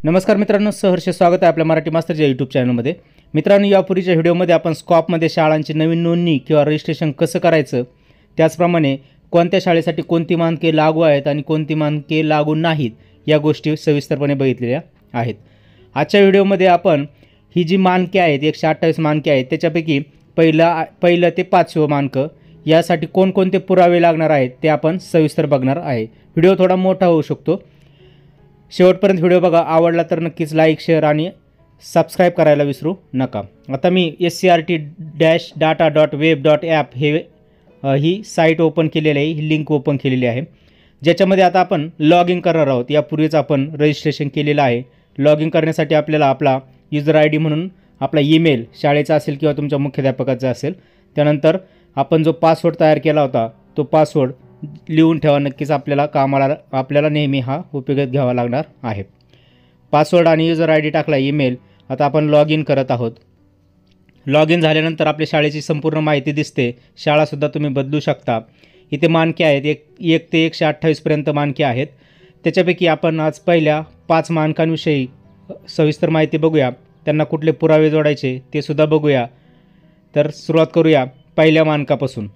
नमस्कार मित्रांनो, सहर्ष स्वागत आहे आपल्या मराठी मास्टरच्या यूट्यूब चॅनलमध्ये। मित्रांनो, यापूर्वीच्या व्हिडिओमध्ये आपण स्कॉपमध्ये शाळांची नवीन नोंदणी किंवा रजिस्ट्रेशन कसं करायचं, त्याचप्रमाणे कोणत्या शाळेसाठी कोणती मानके लागू आहेत आणि कोणती मानके लागू नाहीत या गोष्टी सविस्तरपणे बघितलेल्या आहेत। आजच्या व्हिडिओमध्ये आपण ही जी मानके आहेत 128 मानके आहेत त्याच्यापैकी पहिलं ते 5वं मानकं यासाठी कोणकोणते पुरावे लागणार आहेत ते आपण सविस्तर बघणार आहे। व्हिडिओ थोडा मोठा होऊ शकतो, शेवटपर्यंत व्हिडिओ बघा। आवडला तर नक्कीच लाईक, शेअर आणि सबस्क्राईब करायला विसरू नका। आता मी scrt-data.web.app ही साईट ओपन केलेली आहे, ही लिंक ओपन केलेली आहे, ज्याच्यामध्ये आता आपण लॉग इन करणार आहोत। यापूर्वीच आपण रजिस्ट्रेशन केलेलं आहे। लॉग इन करण्यासाठी आपल्याला आपला यूजर आय डी म्हणून आपला ईमेल शाळेचा असेल किंवा तुमच्या मुख्याध्यापकाचा असेल, त्यानंतर आपण जो पासवर्ड तयार केला होता तो पासवर्ड लिहून ठेवा। नक्कीच आपल्याला नेहमी हा उपयोगात घ्यावा लागणार आहे। पासवर्ड आणि यूजर आय डी टाकला, ईमेल। आता आपण लॉग इन करत आहोत। लॉग इन झाल्यानंतर आपल्या शाळेची संपूर्ण माहिती दिसते। शाळासुद्धा तुम्ही बदलू शकता। इथे मानके आहेत, 1 ते 128 पर्यंत मानके आहेत। त्याच्यापैकी आपण आज पहिल्या 5 मानकांविषयी सविस्तर माहिती बघूया, त्यांना कुठले पुरावे जोडायचे ते सुद्धा बघूया। तर सुरुवात करूया पहिल्या मानकापासून।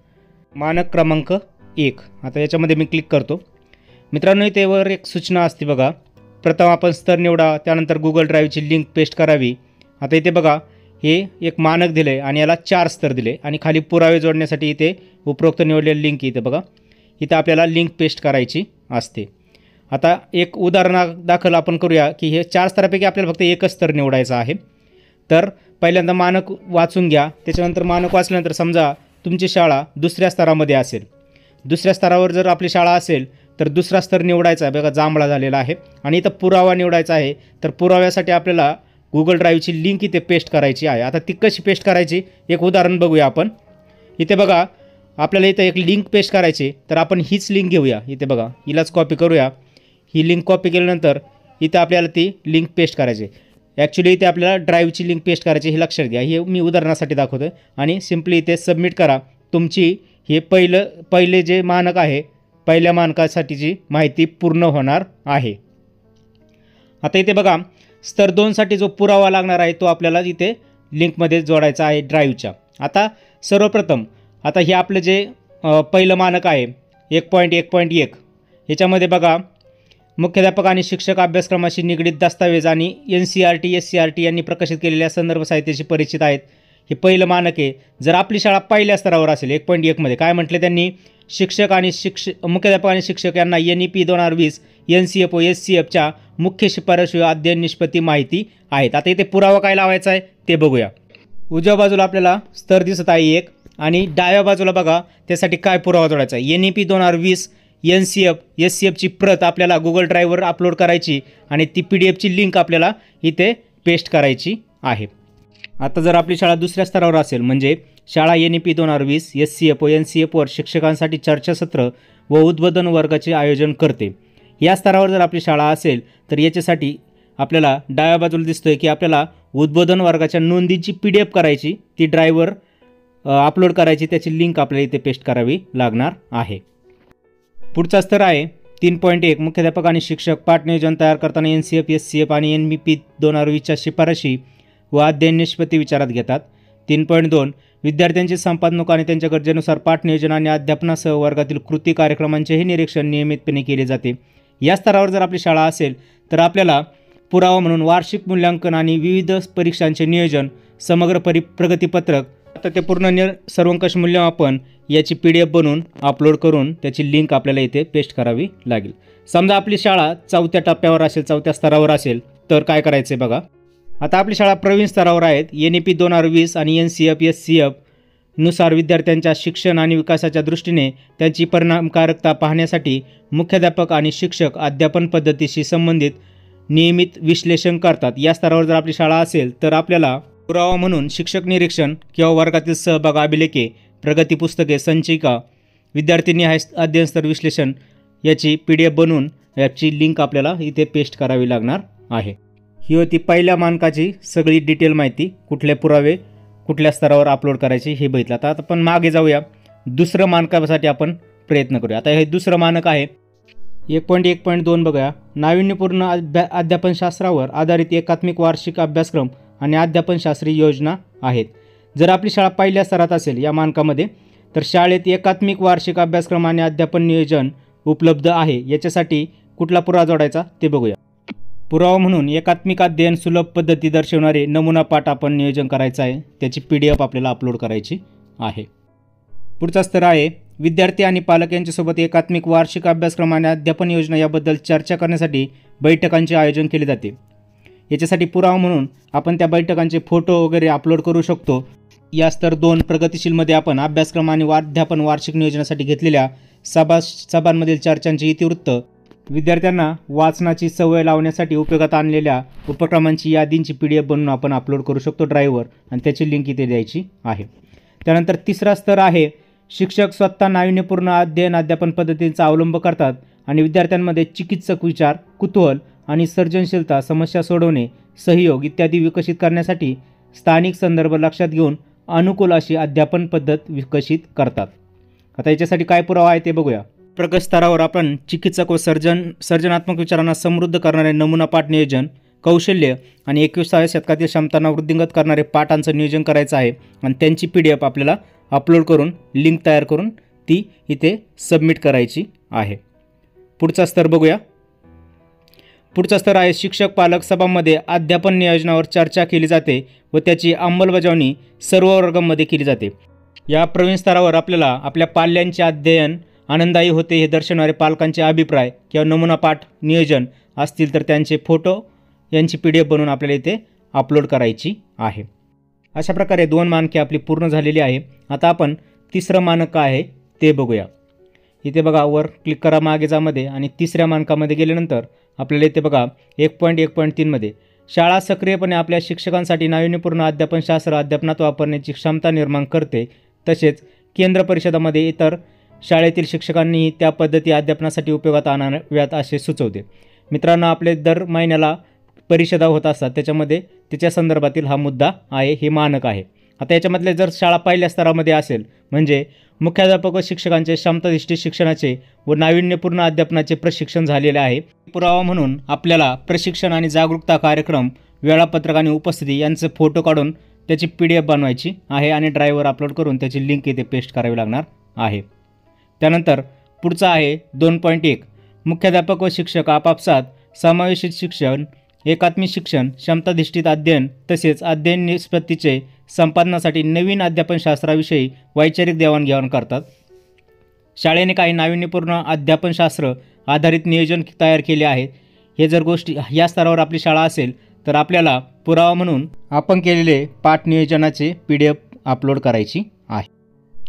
मानक क्रमांक 1। आता याच्यामध्ये मी क्लिक करतो। मित्रांनो, इथे वर एक सूचना असते बघा, प्रथम आपण स्तर निवडा, त्यानंतर गुगल ड्राईव्हची लिंक पेस्ट करावी। आता इथे बघा, हे एक मानक दिले आणि याला 4 स्तर दिले आणि खाली पुरावे जोडण्यासाठी इथे उपरोक्त निवडलेली लिंक इथे बघा, इथं आपल्याला लिंक पेस्ट करायची असते। आता एक उदाहरणादाखल आपण करूया की हे 4 स्तरापैकी आपल्याला फक्त एकच स्तर निवडायचा आहे। तर पहिल्यांदा मानक वाचून घ्या। त्याच्यानंतर मानक वाचल्यानंतर समजा तुमची शाळा दुसऱ्या स्तरामध्ये असेल, दुसऱ्या स्तरावर जर आपली शाळा असेल तर दुसरा स्तर निवडायचा आहे बघा, जांभळा झालेला आहे, आणि इथं पुरावा निवडायचा आहे। तर पुराव्यासाठी आपल्याला गुगल ड्राईव्हची लिंक इथे पेस्ट करायची आहे। आता ती कशी पेस्ट करायची एक उदाहरण बघूया आपण। इथे बघा, आपल्याला इथं एक लिंक पेस्ट करायची, तर आपण हीच लिंक घेऊया। इथे बघा, हिलाच कॉपी करूया। ही लिंक कॉपी केल्यानंतर इथं आपल्याला ती लिंक पेस्ट करायची। ॲक्च्युली इथे आपल्याला ड्राईव्हची लिंक पेस्ट करायची, हे लक्षात घ्या। हे मी उदाहरणासाठी दाखवतो आणि सिम्पली इथे सबमिट करा। तुमची हे पहिले जे मानक आहे, पहिल्या मानकासाठीची माहिती पूर्ण होणार आहे। आता इथे बघा, स्तर 2साठी जो पुरावा लागणार आहे तो आपल्याला इथे लिंकमध्ये जोडायचा आहे ड्राईव्हच्या। आता सर्वप्रथम आता हे आपलं जे पहिलं मानक आहे 1.1.1 ह्याच्यामध्ये बघा, मुख्याध्यापक आणि शिक्षक अभ्यासक्रमाशी निगडीत दस्तावेज आणि NCERT SCERT यांनी प्रकाशित केलेल्या संदर्भ साहित्याशी परिचित आहेत, हे पहिलं मानक आहे। जर आपली शाळा पहिल्या स्तरावर असेल 1.1 मध्ये काय म्हटले त्यांनी, शिक्षक आणि मुख्याध्यापक आणि शिक्षक यांना NEP 2020 NCEP SCEFच्या मुख्य शिफारशी व अध्ययन निष्पत्ती माहिती आहेत। आता इथे पुरावा काय लावायचा आहे ते बघूया। उजव्या बाजूला आपल्याला स्तर दिसत आहे 1 आणि डाव्या बाजूला बघा त्यासाठी काय पुरावा जोडायचा आहे। NEP 2020 NCEP SCEFची प्रत आपल्याला गुगल ड्राईव्हवर अपलोड करायची आणि ती PDFची लिंक आपल्याला इथे पेस्ट करायची आहे। आता जर आपली शाळा दुसऱ्या स्तरावर असेल, म्हणजे शाळा NEP 2020 SCEP NCEPवर शिक्षकांसाठी चर्चासत्र व उद्बोधन वर्गाचे आयोजन करते, या स्तरावर जर आपली शाळा असेल तर याच्यासाठी आपल्याला डाव्या बाजूला दिसतोय की आपल्याला उद्बोधन वर्गाच्या नोंदीची PDF करायची, ती ड्राईव्हवर अपलोड करायची, त्याची लिंक आपल्याला इथे पेस्ट करावी लागणार आहे। पुढचा स्तर आहे 3.1 मुख्याध्यापक आणि शिक्षक पाठ नियोजन तयार करताना NCEP SCEP आणि NEP 2020च्या शिफारशी व अध्ययन निष्पत्ती विचारात घेतात। 3.2 विद्यार्थ्यांची संपादनूक आणि त्यांच्या गरजेनुसार पाठ नियोजन आणि अध्यापनासह वर्गातील कृती कार्यक्रमांचेही निरीक्षण नियमितपणे केले जाते। या स्तरावर जर आपली शाळा असेल तर आपल्याला पुरावा म्हणून वार्षिक मूल्यांकन आणि विविध परीक्षांचे नियोजन, समग्र प्रगतीपत्रक, आता ते पूर्ण सर्वंकष मूल्यमापन याची PDF बनवून अपलोड करून त्याची लिंक आपल्याला इथे पेस्ट करावी लागेल। समजा आपली शाळा 4थ्या टप्प्यावर असेल, 4थ्या स्तरावर असेल तर काय करायचं आहे बघा। आता आपली शाळा प्रवीण स्तरावर आहेत, NEP 2020 आणि NCEP SCEP नुसार विद्यार्थ्यांच्या शिक्षण आणि विकासाच्या दृष्टीने त्यांची परिणामकारकता पाहण्यासाठी मुख्याध्यापक आणि शिक्षक अध्यापन पद्धतीशी संबंधित नियमित विश्लेषण करतात। या स्तरावर जर आपली शाळा असेल तर आपल्याला पुरावा म्हणून शिक्षक निरीक्षण किंवा वर्गातील सहभाग अभिलेखे, प्रगती पुस्तके, संचिका, विद्यार्थीनिहाय अध्ययन स्तर विश्लेषण याची PDF बनवून याची लिंक आपल्याला इथे पेस्ट करावी लागणार आहे। ही होती पहिल्या मानकाची सगळी डिटेल माहिती, कुठले पुरावे कुठल्या स्तरावर अपलोड करायचे हे बघितलं। आता आपण मागे जाऊया, दुसरं मानकासाठी आपण प्रयत्न करूया। आता हे दुसरं मानक आहे 1.1.2 बघा, नाविन्यपूर्ण अध्यापनशास्त्रावर आधारित एकात्मिक वार्षिक अभ्यासक्रम आणि अध्यापनशास्त्री योजना आहेत. जर आपली शाळा पहिल्या स्तरात असेल या मानकामध्ये, तर शाळेत एकात्मिक वार्षिक अभ्यासक्रम आणि अध्यापन नियोजन उपलब्ध आहे. याच्यासाठी कुठला पुरावा जोडायचा ते बघूया. पुरावा म्हणून एकात्मिक अध्ययन सुलभ पद्धती दर्शवणारे नमुना पाठ आपण नियोजन करायचं आहे. त्याची PDF आपल्याला अपलोड करायची आहे. पुढचा स्तर आहे विद्यार्थी आणि पालक यांच्यासोबत एकात्मिक वार्षिक अभ्यासक्रम आणि अध्यापन योजना याबद्दल चर्चा करण्यासाठी बैठकांचे आयोजन केले जाते. याच्यासाठी पुरावा म्हणून आपण त्या बैठकांचे फोटो वगैरे अपलोड करू शकतो. या स्तर 2 प्रगतिशीलमध्ये आपण अभ्यासक्रम आणि अध्यापन वार्षिक नियोजनासाठी घेतलेल्या सभांमधील चर्चांचे इतिवृत्त, विद्यार्थ्यांना वाचनाची सवय लावण्यासाठी उपयोगात आणलेल्या उपक्रमांची यादींची PDF बनवून आपण अपलोड करू शकतो ड्राईव्हवर, आणि त्याची लिंक इथे द्यायची आहे. त्यानंतर तिसरा स्तर आहे शिक्षक स्वतः नाविन्यपूर्ण अध्ययन अध्यापन पद्धतींचा अवलंब करतात आणि विद्यार्थ्यांमध्ये चिकित्सक विचार, कुतूहल आणि सर्जनशीलता, समस्या सोडवणे, सहयोग इत्यादी विकसित करण्यासाठी स्थानिक संदर्भ लक्षात घेऊन अनुकूल अशी अध्यापन पद्धत विकसित करतात. आता याच्यासाठी काय पुरावा आहे ते बघूया. प्रगत स्तरावर आपण चिकित्सक व सर्जनात्मक विचारांना समृद्ध करणारे नमुना पाठ नियोजन, कौशल्य आणि 21व्या शतकातील क्षमतांना वृद्धिंगत करणारे पाठांचं नियोजन करायचं आहे आणि त्यांची PDF आपल्याला अपलोड करून लिंक तयार करून ती इथे सबमिट करायची आहे. पुढचा स्तर बघूया. पुढचा स्तर आहे शिक्षक पालक सभांमध्ये अध्यापन नियोजनावर चर्चा केली जाते व त्याची अंमलबजावणी सर्व वर्गांमध्ये केली जाते. या प्रवीण स्तरावर आपल्याला आपल्या पाल्यांचे अध्ययन आनंददायी होते हे दर्शवणारे पालकांचे अभिप्राय किंवा नमुना पाठ नियोजन असतील तर त्यांचे फोटो यांची PDF बनवून आपल्याला इथे अपलोड करायची आहे. अशा प्रकारे 2 मानके आपली पूर्ण झालेली आहे. आता आपण तिसरं मानक काय आहे ते बघूया. इथे बघा वर क्लिक करा मागे जामध्ये आणि तिसऱ्या मानकामध्ये गेल्यानंतर आपल्याला इथे बघा 1.1.3 मध्ये शाळा सक्रियपणे आपल्या शिक्षकांसाठी नाविन्यपूर्ण अध्यापनशास्त्र अध्यापनात वापरण्याची क्षमता निर्माण करते. तसेच केंद्र परिषदामध्ये इतर शाळेतील शिक्षकांनीही त्या पद्धती अध्यापनासाठी उपयोगात आणाव्यात असे सुचवते. मित्रांनो, आपले दर महिन्याला परिषदा होत असतात, त्याच्या संदर्भातील हा मुद्दा आहे, हे मानक आहे. आता याच्यामधले जर शाळा पहिल्या स्तरामध्ये असेल म्हणजे मुख्याध्यापक व शिक्षकांचे क्षमताधिष्ठित शिक्षणाचे व नाविन्यपूर्ण अध्यापनाचे प्रशिक्षण झालेले आहे. पुरावा म्हणून आपल्याला प्रशिक्षण आणि जागरूकता कार्यक्रम, वेळापत्रक आणि उपस्थिती यांचे फोटो काढून त्याची PDF बनवायची आहे आणि ड्राईव्हवर अपलोड करून त्याची लिंक इथे पेस्ट करावी लागणार आहे. त्यानंतर पुढचा आहे 2.1 मुख्याध्यापक व शिक्षक आपापसात समावेशित शिक्षण, एकात्मिक शिक्षण, क्षमताधिष्ठित अध्ययन तसेच अध्ययन निष्पत्तीचे संपादनासाठी नवीन अध्यापनशास्त्राविषयी वैचारिक देवाणघेवाण करतात. शाळेने काही नाविन्यपूर्ण अध्यापनशास्त्र आधारित नियोजन तयार केले आहे. हे जर गोष्टी या स्तरावर आपली शाळा असेल तर आपल्याला पुरावा म्हणून आपण केलेले पाठ नियोजनाचे PDF अपलोड करायची आहे.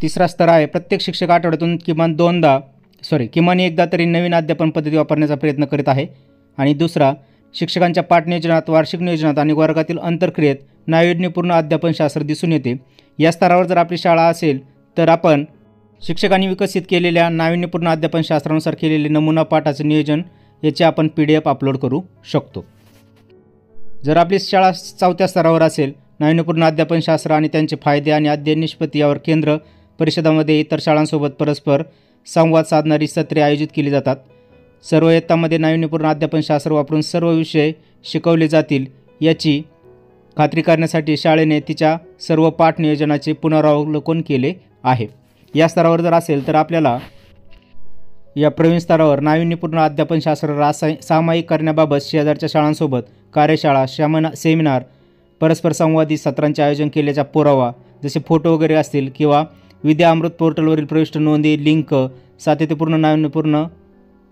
तिसरा स्तर आहे प्रत्येक शिक्षक आठवड्यातून किमान एकदा तरी नवीन अध्यापन पद्धती वापरण्याचा प्रयत्न करीत आहे. आणि दुसरा, शिक्षकांच्या पाठ नियोजनात, वार्षिक नियोजनात आणि वर्गातील अंतर्क्रियेत नाविन्यपूर्ण अध्यापनशास्त्र दिसून येते. या स्तरावर जर आपली शाळा असेल तर आपण शिक्षकांनी विकसित केलेल्या नाविन्यपूर्ण अध्यापनशास्त्रानुसार केलेले नमुना पाठाचे नियोजन याचे आपण PDF अपलोड करू शकतो. जर आपली शाळा 4थ्या स्तरावर असेल, नाविन्यपूर्ण अध्यापनशास्त्र आणि त्यांचे फायदे आणि अध्ययन निष्पत्ती यावर केंद्र परिषदामध्ये इतर शाळांसोबत परस्पर संवाद साधणारी सत्रे आयोजित केली जातात. सर्व इयत्तांमध्ये नाविन्यपूर्ण अध्यापनशास्त्र वापरून सर्व विषय शिकवले जातील याची खात्री करण्यासाठी शाळेने तिच्या सर्व पाठ नियोजनाचे पुनरावलोकन केले आहे. या स्तरावर जर असेल तर आपल्याला या प्रवीण स्तरावर नाविन्यपूर्ण अध्यापनशास्त्र सामायिक करण्याबाबत शेजारच्या शाळांसोबत कार्यशाळा, सेमिनार, परस्पर संवादी सत्रांचे आयोजन केल्याचा पुरावा, जसे फोटो वगैरे असतील किंवा विद्या अमृत पोर्टलवरील प्रविष्ट नोंदी, लिंक, सातत्यपूर्ण नाविन्यपूर्ण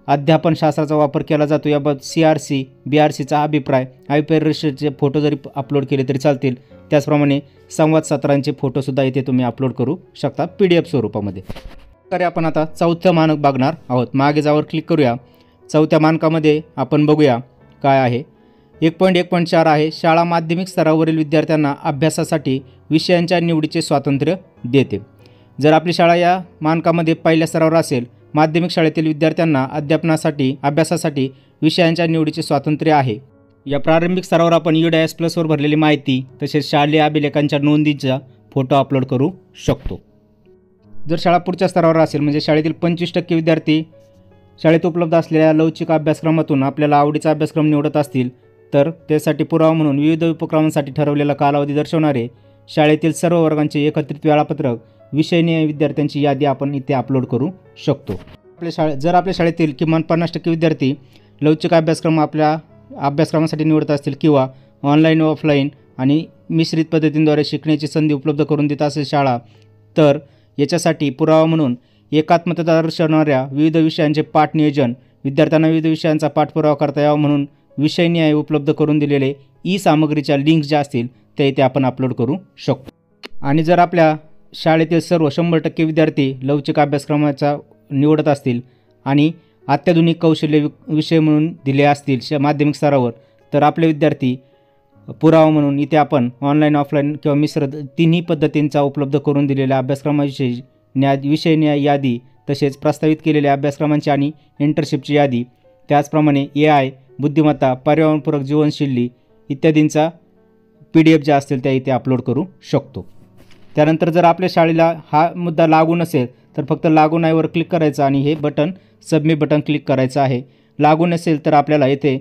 अध्यापनशास्त्राचा वापर केला जातो याबाबत CRC, BRCचा अभिप्राय, IP रजिस्टरचे फोटो जरी अपलोड केले तरी चालतील. त्याचप्रमाणे संवाद सत्रांचे फोटोसुद्धा इथे तुम्ही अपलोड करू शकता PDF स्वरूपामध्ये. तर आपण आता 4थं मानक बघणार आहोत. मागे जावर क्लिक करूया. 4थ्या मानकामध्ये आपण बघूया काय आहे. 1.1.4 आहे शाळा माध्यमिक स्तरावरील विद्यार्थ्यांना अभ्यासासाठी विषयांच्या निवडीचे स्वातंत्र्य देते. जर आपली शाळा या मानकामध्ये पहिल्या स्तरावर असेल, माध्यमिक शाळेतील विद्यार्थ्यांना अभ्यासासाठी विषयांच्या निवडीचे स्वातंत्र्य आहे. या प्रारंभिक स्तरावर आपण UDIS+वर भरलेली माहिती तसेच शालेय अभिलेखांच्या नोंदीचा फोटो अपलोड करू शकतो. जर शाळा पुढच्या स्तरावर असेल म्हणजे शाळेतील 25% विद्यार्थी शाळेत उपलब्ध असलेल्या लवचिक अभ्यासक्रमातून आपल्याला आवडीचा अभ्यासक्रम निवडत असतील तर त्यासाठी पुरावा म्हणून विविध उपक्रमांसाठी ठरवलेला कालावधी दर्शवणारे शाळेतील सर्व वर्गांचे एकत्रित वेळापत्रक विषयनिहाय विद्यार्थ्यांची यादी आपण इथे अपलोड करू शकतो. जर आपल्या शाळेतील किमान 50% विद्यार्थी लवचिक अभ्यासक्रम आपल्या अभ्यासक्रमासाठी निवडत असतील किंवा ऑनलाईन व ऑफलाईन आणि मिश्रित पद्धतींद्वारे शिकण्याची संधी उपलब्ध करून देत असेल शाळा, तर याच्यासाठी पुरावा म्हणून एकात्मता दर्शवणाऱ्या विविध विषयांचे पाठ नियोजन, विद्यार्थ्यांना विविध विषयांचा पाठपुरावा करता यावा म्हणून विषयनिहाय उपलब्ध करून दिलेले ई सामग्रीच्या लिंक्स ज्या असतील त्या इथे आपण अपलोड करू शकतो. आणि जर आपल्या शाळेतील सर्व 100% विद्यार्थी लवचिक अभ्यासक्रमाचा निवडत असतील आणि अत्याधुनिक कौशल्य विषय म्हणून दिले असतील माध्यमिक स्तरावर, तर आपले विद्यार्थी पुरावा म्हणून इथे आपण ऑनलाईन ऑफलाईन किंवा मिश्र तिन्ही पद्धतींचा उपलब्ध करून दिलेल्या अभ्यासक्रमाविषयी विषयनिहाय यादी, तसेच प्रस्तावित केलेल्या अभ्यासक्रमांची आणि इंटर्नशिपची यादी, त्याचप्रमाणे AI, बुद्धिमत्ता, पर्यावरणपूरक जीवनशैली इत्यादींचा PDF ज्या असतील त्या इथे अपलोड करू शकतो. त्यानंतर जर आपल्या शाळेला हा मुद्दा लागू नसेल तर फक्त लागू नाहीवर क्लिक करायचं आणि हे बटन सबमिट बटन क्लिक करायचं आहे. लागू नसेल तर आपल्याला येथे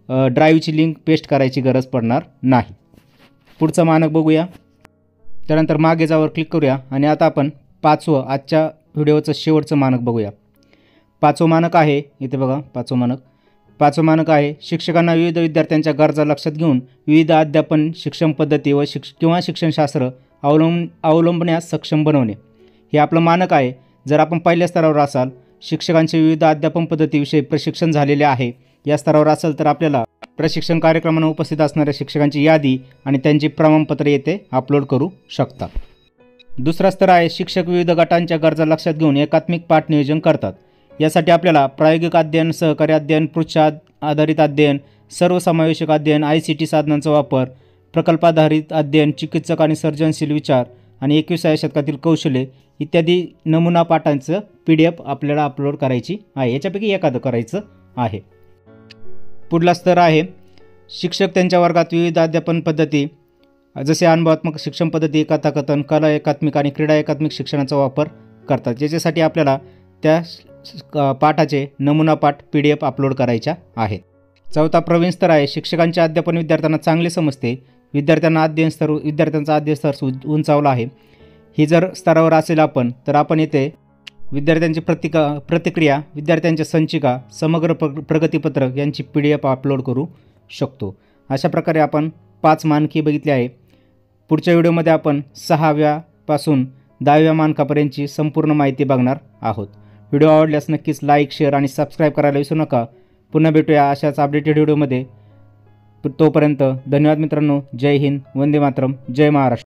ड्राईव्हची लिंक पेस्ट करायची गरज पडणार नाही. पुढचं मानक बघूया. त्यानंतर मागे जावर क्लिक करूया आणि आता आपण 5वं आजच्या व्हिडिओचं शेवटचं मानक बघूया. 5वं मानक आहे इथे बघा. 5वं मानक आहे शिक्षकांना विविध विद्यार्थ्यांच्या गरजा लक्षात घेऊन विविध अध्यापन शिक्षण पद्धती व किंवा शिक्षणशास्त्र अवलंबण्यास सक्षम बनवणे. हे आपलं मानक आहे. जर आपण पहिल्या स्तरावर असाल, शिक्षकांचे विविध अध्यापन पद्धतीविषयी प्रशिक्षण झालेले आहे या स्तरावर असेल, तर आपल्याला प्रशिक्षण कार्यक्रमांना उपस्थित असणाऱ्या शिक्षकांची यादी आणि त्यांची प्रमाणपत्र येथे अपलोड करू शकता. दुसरा स्तर आहे शिक्षक विविध गटांच्या गरजा लक्षात घेऊन एकात्मिक पाठ नियोजन करतात. यासाठी आपल्याला प्रायोगिक अध्ययन, सहकारी अध्ययन, पृष्ठ आधारित अध्ययन, सर्वसमावेशक अध्ययन, ICT साधनांचा वापर, प्रकल्पाधारित अध्ययन, चिकित्सक आणि सर्जनशील विचार आणि 21व्या शतकातील कौशल्ये इत्यादी नमुना पाठांचं PDF आपल्याला अपलोड करायची आहे. याच्यापैकी एखादं करायचं आहे. पुढला स्तर आहे शिक्षक त्यांच्या वर्गात विविध अध्यापन पद्धती जसे अनुभवात्मक शिक्षण पद्धती, कथाकथन, कला एकात्मिक आणि क्रीडा एकात्मिक शिक्षणाचा वापर करतात. ज्याच्यासाठी आपल्याला त्या पाठाचे नमुना पाठ PDF अपलोड करायच्या आहेत. 4था प्रवीण स्तर आहे शिक्षकांचे अध्यापन विद्यार्थ्यांना चांगले समजते. विद्यार्थ्यांचा अध्ययन स्तर उंचावला आहे. ही जर स्तरावर असेल आपण, तर आपण येथे विद्यार्थ्यांची प्रतिक्रिया, विद्यार्थ्यांच्या संचिका, समग्र प्रगतीपत्रक यांची PDF अपलोड करू शकतो. अशा प्रकारे आपण 5 मानके बघितली आहे. पुढच्या व्हिडिओमध्ये आपण 6व्यापासून 10व्या मानकापर्यंतची संपूर्ण माहिती बघणार आहोत. व्हिडिओ आवडल्यास नक्कीच लाईक, शेअर आणि सबस्क्राईब करायला विसरू नका. पुन्हा भेटूया अशाच अपडेटेड व्हिडिओमध्ये. तोपर्यंत धन्यवाद मित्रांनो. जय हिंद, वंदे मातरम, जय महाराष्ट्र.